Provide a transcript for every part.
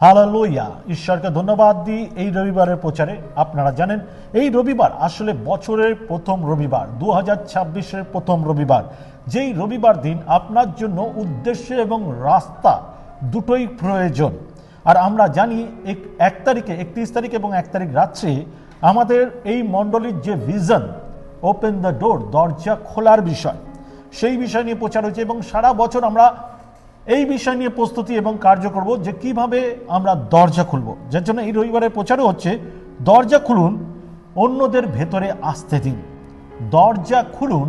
Hallelujah, ঈশ্বরকে ধন্যবাদ দিই এই রবিবারের প্রচারে। আপনারা জানেন এই রবিবার আসলে বছরের প্রথম রবিবার, 2026-এর প্রথম রবিবার, যেই রবিবার দিন আপনার জন্য উদ্দেশ্য এবং রাস্তা দুটোই প্রয়োজন। আর আমরা জানি 1 তারিখে, 31 তারিখ এবং 1 তারিখ রাত্রে আমাদের এই মণ্ডলীর যে ভিশন, ওপেন দ্য ডোর, দরজা খোলার বিষয়, সেই বিষয় নিয়ে প্রচার হয়েছে এবং সারা বছর আমরা এই বিষয় নিয়ে প্রস্তুতি এবং কার্য করব যে কিভাবে আমরা দরজা খুলব। যার জন্য এই রবিবারের প্রচারও হচ্ছে দরজা খুলুন, অন্যদের ভেতরে আসতে দিন। দরজা খুলুন,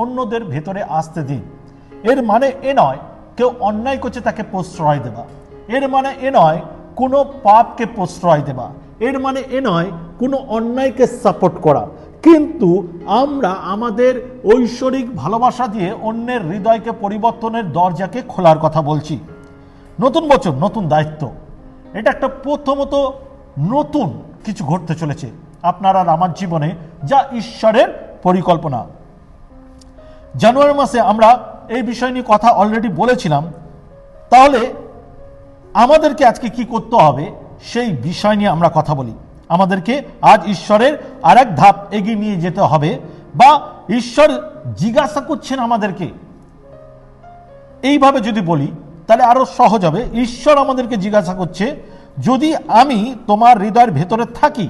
অন্যদের ভেতরে আসতে দিন। এর মানে এ নয় কেউ অন্যায় করছে তাকে প্রশ্রয় দেওয়া, এর মানে এ নয় কোনো পাপকে প্রশ্রয় দেওয়া, এর মানে এ নয় কোনো অন্যায়কে সাপোর্ট করা, কিন্তু আমরা আমাদের ঐশ্বরিক ভালোবাসা দিয়ে অন্যের হৃদয়কে পরিবর্তনের দরজাকে খোলার কথা বলছি। নতুন বছর, নতুন দায়িত্ব, এটা একটা প্রথমত নতুন কিছু ঘটতে চলেছে আপনার আর আমার জীবনে, যা ঈশ্বরের পরিকল্পনা। জানুয়ারি মাসে আমরা এই বিষয় নিয়ে কথা অলরেডি বলেছিলাম। তাহলে আমাদেরকে আজকে কি করতে হবে সেই বিষয় নিয়ে আমরা কথা বলি। আমাদেরকে আজ ঈশ্বরের আর এক ধাপ এগিয়ে নিয়ে যেতে হবে, বা ঈশ্বর জিজ্ঞাসা করছেন আমাদেরকে। এইভাবে যদি বলি তাহলে আরো সহজ হবে। ঈশ্বর আমাদেরকে জিজ্ঞাসা করছে, যদি আমি তোমার হৃদয়ের ভেতরে থাকি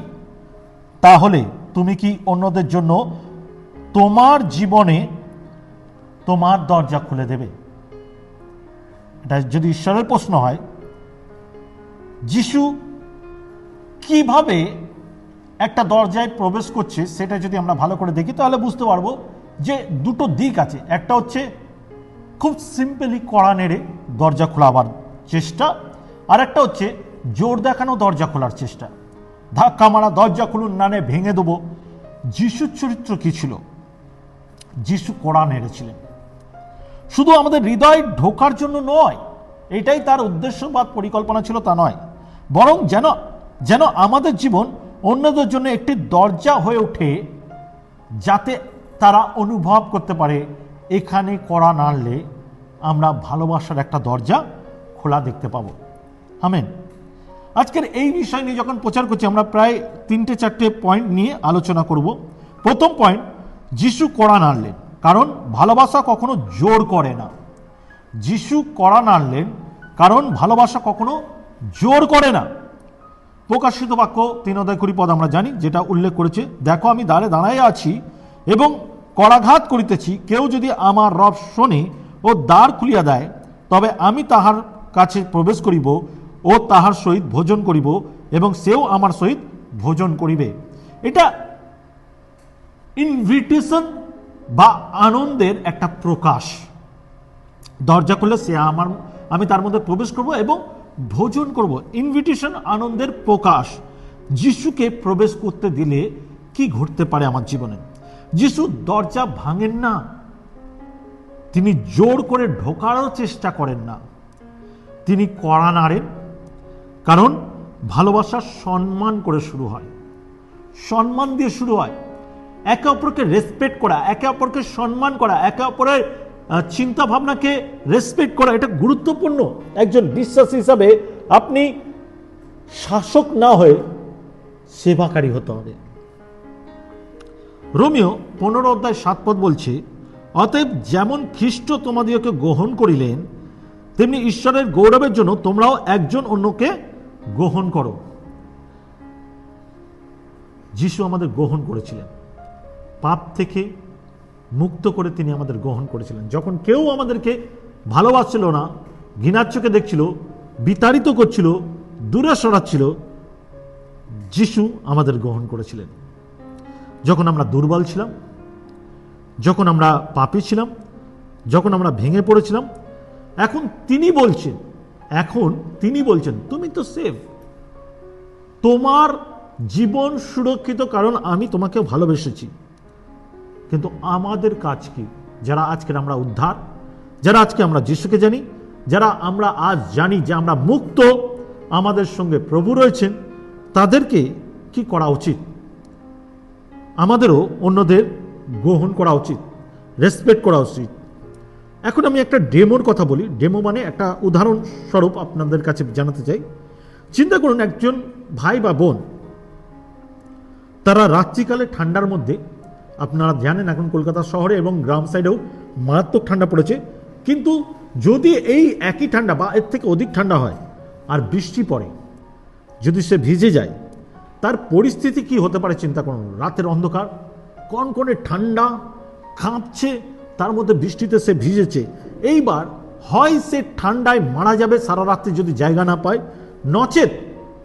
তাহলে তুমি কি অন্যদের জন্য তোমার জীবনে তোমার দরজা খুলে দেবে? এটা যদি ঈশ্বরের প্রশ্ন হয়, যিশু কিভাবে একটা দরজায় প্রবেশ করছে সেটা যদি আমরা ভালো করে দেখি তাহলে বুঝতে পারবো যে দুটো দিক আছে। একটা হচ্ছে খুব সিম্পলি কড়া নেড়ে দরজা খোলাবার চেষ্টা, আর একটা হচ্ছে জোর দেখানো দরজা খোলার চেষ্টা। ধাক্কা মারা, দরজা খুলুন নানে ভেঙে দেবো। যিশুর চরিত্র কি ছিল? যিশু কড়া নেড়েছিলেন, শুধু আমাদের হৃদয় ঢোকার জন্য নয়, এটাই তার উদ্দেশ্য বা পরিকল্পনা ছিল তা নয়, বরং যেন আমাদের জীবন অন্যদের জন্য একটি দরজা হয়ে ওঠে, যাতে তারা অনুভব করতে পারে এখানে কড়া নাড়লে আমরা ভালোবাসার একটা দরজা খোলা দেখতে পাবো। আমেন। আজকের এই বিষয় নিয়ে যখন প্রচার করছি আমরা প্রায় 3-4টে পয়েন্ট নিয়ে আলোচনা করব। প্রথম পয়েন্ট, যিশু কড়া নাড়লেন কারণ ভালোবাসা কখনো জোর করে না। যিশু কড়া নাড়লেন কারণ ভালোবাসা কখনো জোর করে না। প্রকাশিত বাক্য 3:20 আমরা জানি, যেটা উল্লেখ করেছে, দেখো আমি দ্বারে দাঁড়াইয়া আছি এবং করাঘাত করিতেছি, কেউ যদি আমার রব শোনে ও দ্বার খুলিয়া দেয়, তবে আমি তাহার কাছে প্রবেশ করিব ও তাহার সহিত ভোজন করিব এবং সেও আমার সহিত ভোজন করিবে। এটা ইনভিটেশন বা আনন্দের একটা প্রকাশ। দরজা খুললে সে আমি তার মধ্যে প্রবেশ করব এবং ভোজন করব। ইনভিটেশন, আনন্দের প্রকাশ। যিশুকে প্রবেশ করতে দিলে কি ঘটতে পারে আমার জীবনে? যিশু দরজা ভাঙেন না, তিনি জোর করে ঢোকারও চেষ্টা করেন না, তিনি কড়া নাড়েন। কারণ ভালোবাসা সম্মান করে শুরু হয়, সম্মান দিয়ে শুরু হয়। একে অপরকে রেসপেক্ট করা, একে অপরকে সম্মান করা, একে অপরের চিন্তা ভাবনাকে রেসপেক্ট করা, এটা গুরুত্বপূর্ণ। একজন বিশ্বাসী হিসাবে আপনি শাসক না হয়ে সেবাকারী হতে হবে। রোমিও 15:7 বলছে, অতএব যেমন খ্রিস্ট তোমাদিগকে গ্রহণ করিলেন, তেমনি ঈশ্বরের গৌরবের জন্য তোমরাও একজন অন্যকে গ্রহণ করো। যিশু আমাদের গ্রহণ করেছিলেন, পাপ থেকে মুক্ত করে তিনি আমাদের গ্রহণ করেছিলেন। যখন কেউ আমাদেরকে ভালোবাসছিল না, ঘৃণার চোখে দেখছিল, বিতাড়িত করছিল, দূরে সরাচ্ছিল, যিশু আমাদের গ্রহণ করেছিলেন। যখন আমরা দুর্বল ছিলাম, যখন আমরা পাপী ছিলাম, যখন আমরা ভেঙে পড়েছিলাম, এখন তিনি বলছেন তুমি তো সেভ, তোমার জীবন সুরক্ষিত, কারণ আমি তোমাকে ভালোবেসেছি। কিন্তু আমাদের কাজ কি? যারা আজকের আমরা উদ্ধার, যারা আজকে আমরা যিশুকে জানি, যারা আমরা আজ জানি যে আমরা মুক্ত, আমাদের সঙ্গে প্রভু রয়েছেন, তাদেরকে কি করা উচিত? আমাদেরও অন্যদের গ্রহণ করা উচিত, রেসপেক্ট করা উচিত। এখন আমি একটা ডেমোর কথা বলি। ডেমো মানে একটা উদাহরণস্বরূপ আপনাদের কাছে জানাতে চাই। চিন্তা করুন, একজন ভাই বা বোন, তারা রাত্রিকালে ঠান্ডার মধ্যে, আপনারা জানেন এখন কলকাতা শহরে এবং গ্রাম সাইডেও মারাত্মক ঠান্ডা পড়েছে, কিন্তু যদি এই একই ঠান্ডা বা এর থেকে অধিক ঠান্ডা হয় আর বৃষ্টি পড়ে, যদি সে ভিজে যায়, তার পরিস্থিতি কি হতে পারে চিন্তা করুন। রাতের অন্ধকার, কনকনে ঠান্ডা, কাঁপছে, তার মধ্যে বৃষ্টিতে সে ভিজেছে। এইবার হয় সে ঠান্ডায় মারা যাবে সারা রাত্রি যদি জায়গা না পায়, নচেত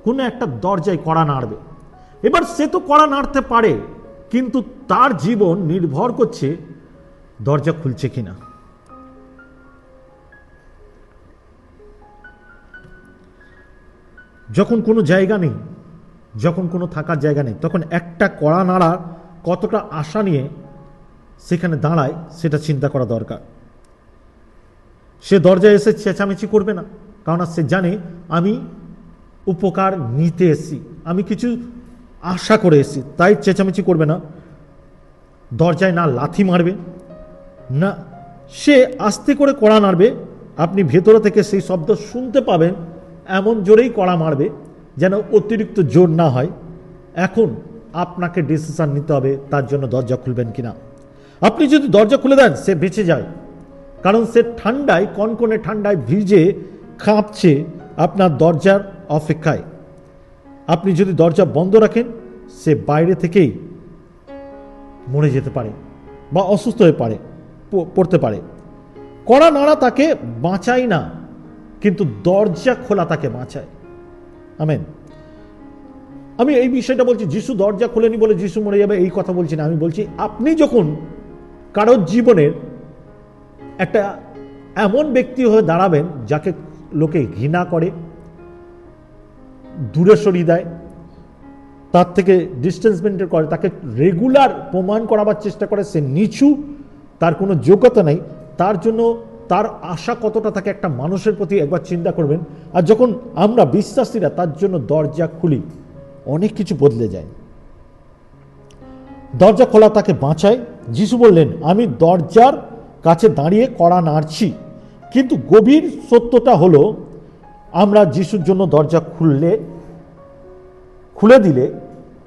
কোনো একটা দরজায় কড়া নাড়বে। এবার সে তো কড়া নাড়তে পারে, কিন্তু তার জীবন নির্ভর করছে দরজা খুলছে কিনা। যখন কোনো জায়গা নেই, যখন কোনো থাকার জায়গা নেই, তখন একটা কড়া নাড়ার কতটা আশা নিয়ে সেখানে দাঁড়ায় সেটা চিন্তা করা দরকার। সে দরজায় এসে চেঁচামেচি করবে না, কারণ সে জানে আমি উপকার নিতে এসেছি, আমি কিছু আশা করে এসেছি, তাই চেঁচামেচি করবে না। দরজায় না লাথি মারবে, না সে আস্তে করে কড়া নাড়বে, আপনি ভেতরে থেকে সেই শব্দ শুনতে পাবেন, এমন জোরেই কড়া মারবে যেন অতিরিক্ত জোর না হয়। এখন আপনাকে ডিসিশন নিতে হবে তার জন্য দরজা খুলবেন কিনা। আপনি যদি দরজা খুলে দেন, সে বেঁচে যায়, কারণ সে ঠান্ডায়, কনকনে ঠান্ডায় ভিজে কাঁপছে আপনার দরজার অপেক্ষায়। আপনি যদি দরজা বন্ধ রাখেন, সে বাইরে থেকেই মরে যেতে পারে বা অসুস্থ হয়ে পড়তে পারে। কড়া নাড়া তাকে বাঁচায় না, কিন্তু দরজা খোলা তাকে বাঁচায়। আমেন। আমি এই বিষয়টা বলছি, যিশু দরজা খোলেনি বলে যিশু মরে যাবে এই কথা বলছি না। আমি বলছি আপনি যখন কারোর জীবনের একটা এমন ব্যক্তি হয়ে দাঁড়াবেন যাকে লোকে ঘৃণা করে, দূরে সরিয়ে দেয়, তার থেকে ডিস্টেন্স মেনটেন করে, তাকে রেগুলার প্রমাণ করাবার চেষ্টা করে সে নিচু, তার কোনো যোগ্যতা নেই, তার জন্য তার আশা কতটা থাকে একটা মানুষের প্রতি একবার চিন্তা করবেন। আর যখন আমরা বিশ্বাসীরা তার জন্য দরজা খুলি, অনেক কিছু বদলে যায়। দরজা খোলা তাকে বাঁচায়। যিশু বললেন, আমি দরজার কাছে দাঁড়িয়ে কড়া নাড়ছি। কিন্তু গভীর সত্যটা হলো, আমরা যিশুর জন্য দরজা খুলে দিলে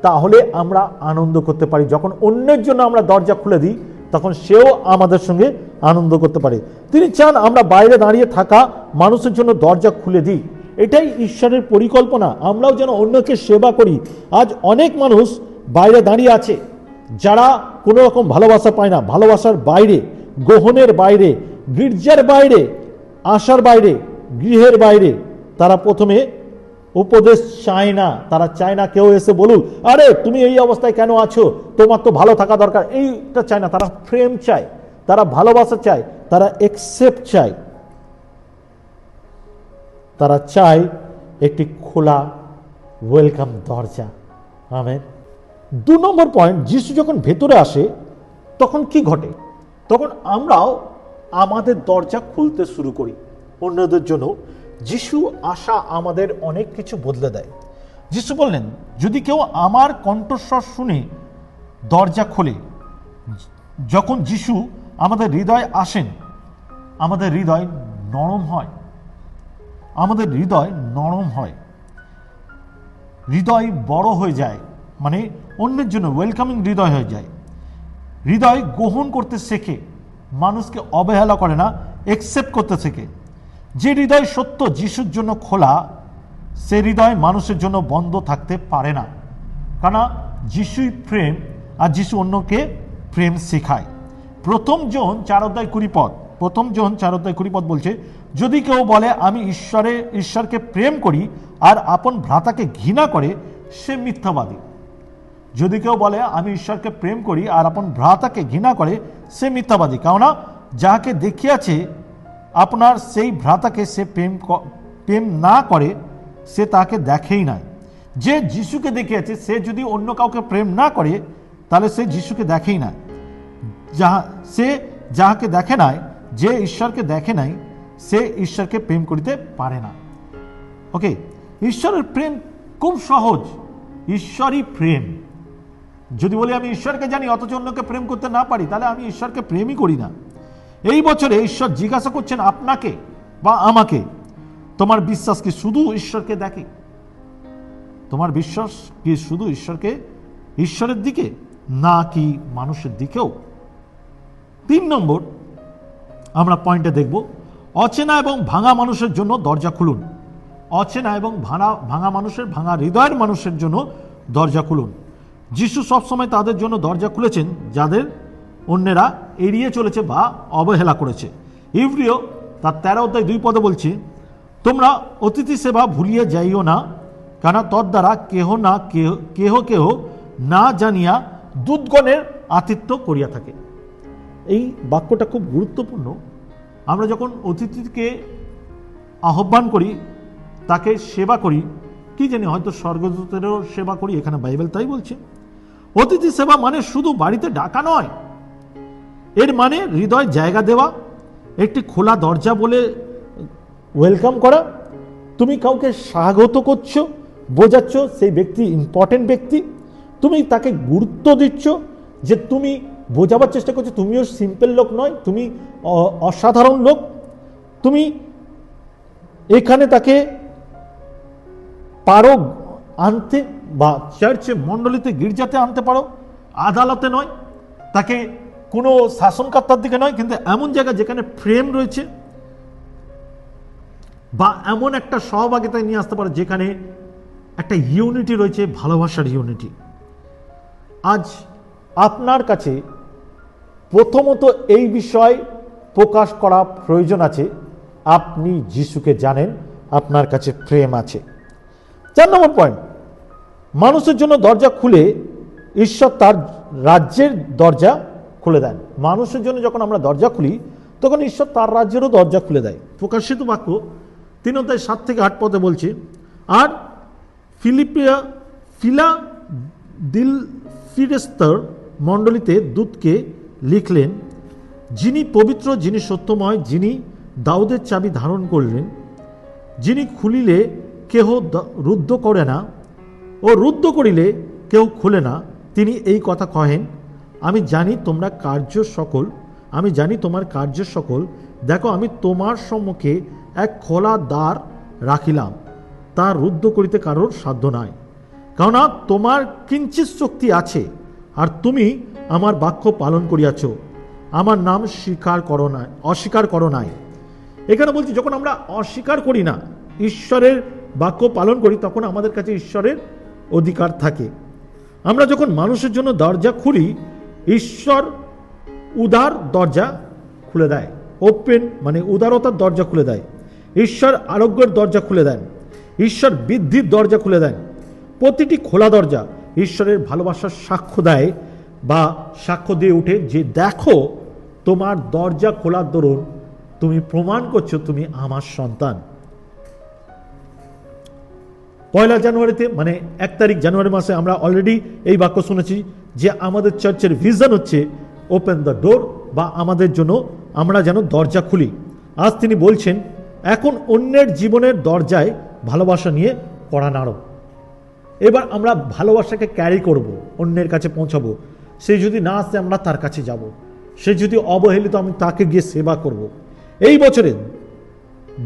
তাহলে আমরা আনন্দ করতে পারি। যখন অন্যের জন্য আমরা দরজা খুলে দিই, তখন সেও আমাদের সঙ্গে আনন্দ করতে পারে। তিনি চান আমরা বাইরে দাঁড়িয়ে থাকা মানুষের জন্য দরজা খুলে দিই। এটাই ঈশ্বরের পরিকল্পনা, আমরাও যেন অন্যকে সেবা করি। আজ অনেক মানুষ বাইরে দাঁড়িয়ে আছে যারা কোনো রকম ভালোবাসা পায় না, ভালোবাসার বাইরে, গ্রহণের বাইরে, গির্জার বাইরে, আশার বাইরে, গৃহের বাইরে। তারা প্রথমে উপদেশ চায় না, তারা চায় না কেউ এসে বলুক, আরে তুমি এই অবস্থায় কেন আছো, তোমার তো ভালো থাকা দরকার, এইটা চায় না। তারা প্রেম চায়, তারা ভালোবাসা চায়, তারা একসেপ্ট চায়, তারা চায় একটি খোলা ওয়েলকাম দরজা। আমেন। 2 নম্বর পয়েন্ট, যিশু যখন ভেতরে আসে তখন কি ঘটে? তখন আমরাও আমাদের দরজা খুলতে শুরু করি অন্যদের জন্য। যিশু আসা আমাদের অনেক কিছু বদলে দেয়। যিশু বললেন, যদি কেউ আমার কণ্ঠস্বর শুনে দরজা খোলে। যখন যিশু আমাদের হৃদয়ে আসেন, আমাদের হৃদয় নরম হয়, আমাদের হৃদয় নরম হয়, হৃদয় বড় হয়ে যায়, মানে অন্যের জন্য ওয়েলকামিং হৃদয় হয়ে যায়। হৃদয় গ্রহণ করতে শেখে, মানুষকে অবহেলা করে না, একসেপ্ট করতে শেখে। যে হৃদয় সত্য যিশুর জন্য খোলা, সে হৃদয় মানুষের জন্য বন্ধ থাকতে পারে না। কেন? যিশুই প্রেম, আর যিশু অন্যকে প্রেম শেখায়। প্রথম জন 4:20 বলছে, যদি কেউ বলে আমি ঈশ্বরকে প্রেম করি আর আপন ভ্রাতাকে ঘৃণা করে, সে মিথ্যাবাদী। যদি কেউ বলে আমি ঈশ্বরকে প্রেম করি আর আপন ভ্রাতাকে ঘৃণা করে, সে মিথ্যাবাদী। কেননা যাকে দেখিয়াছে আপনার সেই ভ্রাতাকে সে প্রেম না করে, সে তাকে দেখেই নাই। যে যিশুকে দেখিয়াছে সে যদি অন্য কাউকে প্রেম না করে, তাহলে সে যিশুকে দেখেই না। সে যাহাকে দেখে নাই, যে ঈশ্বরকে দেখে নাই, সে ঈশ্বরকে প্রেম করিতে পারে না। ওকে, ঈশ্বরের প্রেম খুব সহজ। ঈশ্বরই প্রেম। যদি বলি আমি ঈশ্বরকে জানি অথচ অন্যকে প্রেম করতে না পারি, তাহলে আমি ঈশ্বরকে প্রেমই করি না। এই বছরে ঈশ্বর জিজ্ঞাসা করছেন আপনাকে বা আমাকে, তোমার বিশ্বাস কি শুধু ঈশ্বরকে দেখে? তোমার বিশ্বাস কি শুধু ঈশ্বরের দিকে, না কি মানুষের দিকেও? 3 নম্বর আমরা পয়েন্টে দেখব, অচেনা এবং ভাঙা মানুষের জন্য দরজা খুলুন। অচেনা এবং ভাঙা মানুষের, ভাঙা হৃদয়ের মানুষের জন্য দরজা খুলুন। যিশু সবসময় তাদের জন্য দরজা খুলেছেন যাদের অন্যেরা এড়িয়ে চলেছে বা অবহেলা করেছে। ইব্রিয় তার 13 অধ্যায় 2 পদে বলছে, তোমরা অতিথি সেবা ভুলিয়ে যাইও না, কেন তদ্বারা কেহ না জানিয়া দূতগণের আতিথ্য করিয়া থাকে। এই বাক্যটা খুব গুরুত্বপূর্ণ। আমরা যখন অতিথিকে আহ্বান করি, তাকে সেবা করি, কি জানি হয়তো স্বর্গদূতেরও সেবা করি, এখানে বাইবেল তাই বলছে। অতিথি সেবা মানে শুধু বাড়িতে ডাকা নয়, এর মানে হৃদয় জায়গা দেওয়া, একটি খোলা দরজা বলে ওয়েলকাম করা। তুমি কাউকে স্বাগত করছো, বোঝাচ্ছ সেই ব্যক্তি ইম্পর্টেন্ট ব্যক্তি, তুমি তাকে গুরুত্ব দিচ্ছ, যে তুমি বোঝাবার চেষ্টা করছো তুমিও সিম্পল লোক নয়, তুমি অসাধারণ লোক। তুমি এখানে তাকে পারো আনতে, বা চার্চে মণ্ডলীতে গির্জাতে আনতে পারো, আদালতে নয়, তাকে কোনো শাসনকর্তার দিকে নয়, কিন্তু এমন জায়গা যেখানে প্রেম রয়েছে, বা এমন একটা সহভাগিতায় নিয়ে আসতে পারো যেখানে একটা ইউনিটি রয়েছে, ভালোবাসার ইউনিটি। আজ আপনার কাছে প্রথমত এই বিষয় প্রকাশ করা প্রয়োজন আছে, আপনি যিশুকে জানেন, আপনার কাছে প্রেম আছে। 4 নম্বর পয়েন্ট, মানুষের জন্য দরজা খুলে ঈশ্বর তার রাজ্যের দরজা খুলে দেন। মানুষের জন্য যখন আমরা দরজা খুলি, তখন ঈশ্বর তার রাজ্যেরও দরজা খুলে দেয়। প্রকাশিত বাক্য 3 অধ্যায় 7 থেকে 8 পদে বলছে, আর ফিলাদেলফিয়ার মণ্ডলীতে দূতকে লিখলেন, যিনি পবিত্র, যিনি সত্যময়, যিনি দাউদের চাবি ধারণ করলেন, যিনি খুলিলে কেহ রুদ্ধ করে না ও রুদ্ধ করিলে কেউ খুলে না, তিনি এই কথা কহেন, আমি জানি তোমার কার্য সকল, দেখো আমি তোমার সম্মুখে এক খোলা দ্বার রাখিলাম, তা রুদ্ধ করিতে কারোর সাধ্য নাই। কেননা তোমার কিঞ্চিৎ শক্তি আছে, আর তুমি আমার বাক্য পালন করিয়াছ, আমার নাম অস্বীকার করো নাই। এখানে বলছি, যখন আমরা অস্বীকার করি না, ঈশ্বরের বাক্য পালন করি, তখন আমাদের কাছে ঈশ্বরের অধিকার থাকে। আমরা যখন মানুষের জন্য দরজা খুলি, ঈশ্বর উদার দরজা খুলে দেয়। ওপেন মানে উদারতার দরজা খুলে দেয়। ঈশ্বর আরোগ্যের দরজা খুলে দেন, ঈশ্বর বৃদ্ধির দরজা খুলে দেন। প্রতিটি খোলা দরজা ঈশ্বরের ভালোবাসার সাক্ষ্য দেয়, বা সাক্ষ্য দিয়ে উঠে যে দেখো তোমার দরজা খোলার দরুন তুমি প্রমাণ করছো তুমি আমার সন্তান। 1 জানুয়ারিতে মানে 1 তারিখ জানুয়ারি মাসে আমরা অলরেডি এই বাক্য শুনেছি যে আমাদের চার্চের ভিশন হচ্ছে ওপেন দ্য ডোর, বা আমাদের জন্য আমরা যেন দরজা খুলি। আজ তিনি বলছেন, এখন অন্যের জীবনের দরজায় ভালোবাসা নিয়ে কড়া নাড়ো। এবার আমরা ভালোবাসাকে ক্যারি করব, অন্যের কাছে পৌঁছাবো। সে যদি না আসে আমরা তার কাছে যাব, সে যদি অবহেলিত আমি তাকে গিয়ে সেবা করব। এই বছরে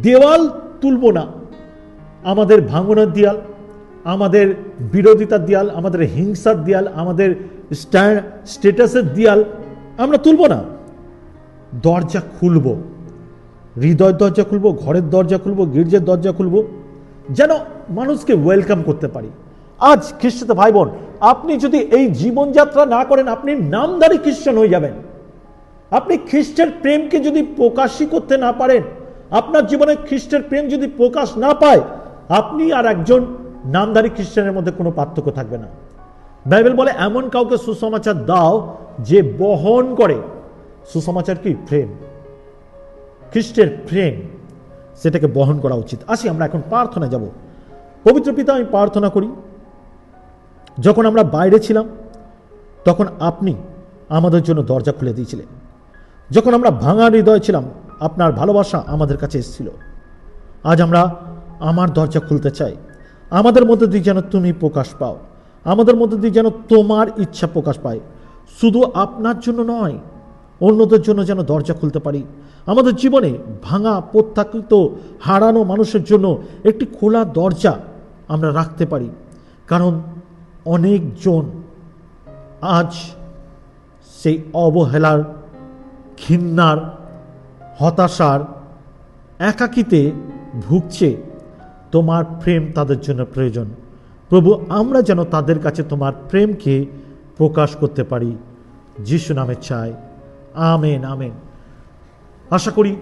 দেওয়াল তুলব না, আমাদের ভাঙনের দেয়াল, আমাদের বিরোধিতার দেয়াল, আমাদের হিংসার দেয়াল, আমাদের স্ট্যাটাসের দেয়াল আমরা তুলব না। দরজা খুলব, হৃদয়ের দরজা খুলব, ঘরের দরজা খুলব, গির্জের দরজা খুলব, যেন মানুষকে ওয়েলকাম করতে পারি। আজ খ্রিস্ট ভাই বোন, আপনি যদি এই জীবনযাত্রা না করেন, আপনি নামধারী খ্রিস্টান হয়ে যাবেন। আপনি খ্রিস্টের প্রেমকে যদি প্রকাশই করতে না পারেন, আপনার জীবনে খ্রিস্টের প্রেম যদি প্রকাশ না পায়, আপনি আর একজন নামধারী খ্রিস্টানের মধ্যে কোনো পার্থক্য থাকবে না। বাইবেল বলে, এমন কাউকে সুসমাচার দাও যে বহন করে। সুসমাচার কি? প্রেম, খ্রিস্টের প্রেম, সেটাকে বহন করা উচিত। আসি আমরা এখন প্রার্থনায় যাব। পবিত্র পিতা, আমি প্রার্থনা করি, যখন আমরা বাইরে ছিলাম তখন আপনি আমাদের জন্য দরজা খুলে দিয়েছিলেন। যখন আমরা ভাঙা হৃদয় ছিলাম, আপনার ভালোবাসা আমাদের কাছে এসেছিল। আজ আমরা আমার দরজা খুলতে চাই। আমাদের মধ্যে দিয়ে যেন তুমি প্রকাশ পাও, আমাদের মধ্যে দিয়ে যেন তোমার ইচ্ছা প্রকাশ পায়। শুধু আপনার জন্য নয়, অন্যদের জন্য যেন দরজা খুলতে পারি। আমাদের জীবনে ভাঙা, প্রত্যাখ্যাত, হারানো মানুষের জন্য একটি খোলা দরজা আমরা রাখতে পারি। কারণ অনেকজন আজ সেই অবহেলার, ঘৃণার, হতাশার, একাকিতে ভুগছে। তোমার প্রেম তাদের জন্য প্রয়োজন। প্রভু, আমরা যেন তাদের কাছে তোমার প্রেমকে প্রকাশ করতে পারি, যিশু নামে চাই, আমেন আমেন। আশা করি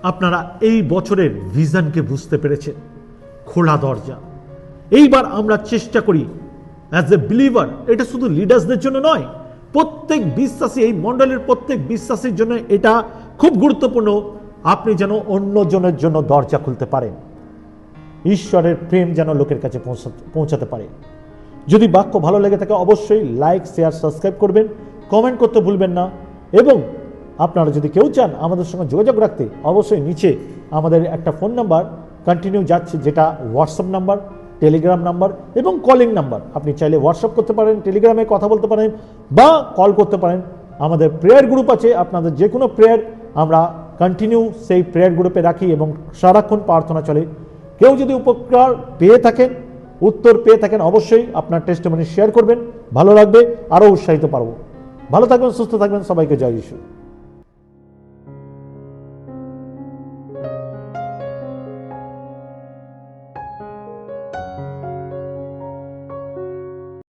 আপনারা এই বছরের ভিশনকে বুঝতে পেরেছেন। খোলা দরজা। এইবার আমরা চেষ্টা করি অ্যাজ এ বিলিভার, এটা শুধু লিডার্সদের জন্য নয়, প্রত্যেক বিশ্বাসী, এই মণ্ডলের প্রত্যেক বিশ্বাসীর জন্য এটা খুব গুরুত্বপূর্ণ। আপনি যেন অন্যজনের জন্য দরজা খুলতে পারেন, ঈশ্বরের প্রেম যেন লোকের কাছে পৌঁছাতে পারে। যদি বাক্য ভালো লেগে থাকে অবশ্যই লাইক, শেয়ার, সাবস্ক্রাইব করবেন, কমেন্ট করতে ভুলবেন না। এবং আপনারা যদি কেউ চান আমাদের সঙ্গে যোগাযোগ রাখতে, অবশ্যই নিচে আমাদের একটা ফোন নাম্বার কন্টিনিউ যাচ্ছে, যেটা হোয়াটসঅ্যাপ নাম্বার, টেলিগ্রাম নাম্বার এবং কলিং নাম্বার। আপনি চাইলে হোয়াটসঅ্যাপ করতে পারেন, টেলিগ্রামে কথা বলতে পারেন বা কল করতে পারেন। আমাদের প্রেয়ার গ্রুপ আছে, আপনাদের যে কোনো প্রেয়ার আমরা কন্টিনিউ সেই প্রেয়ার গ্রুপে রাখি এবং সারাক্ষণ প্রার্থনা চলে। কেউ যদি উপকার পেয়ে থাকেন, উত্তর পেয়ে থাকেন, অবশ্যই আপনার টেস্টিমনি শেয়ার করবেন, ভালো লাগবে, আরও উৎসাহিত পারবো। ভালো থাকবেন, সুস্থ থাকবেন, সবাইকে জয় যিশু।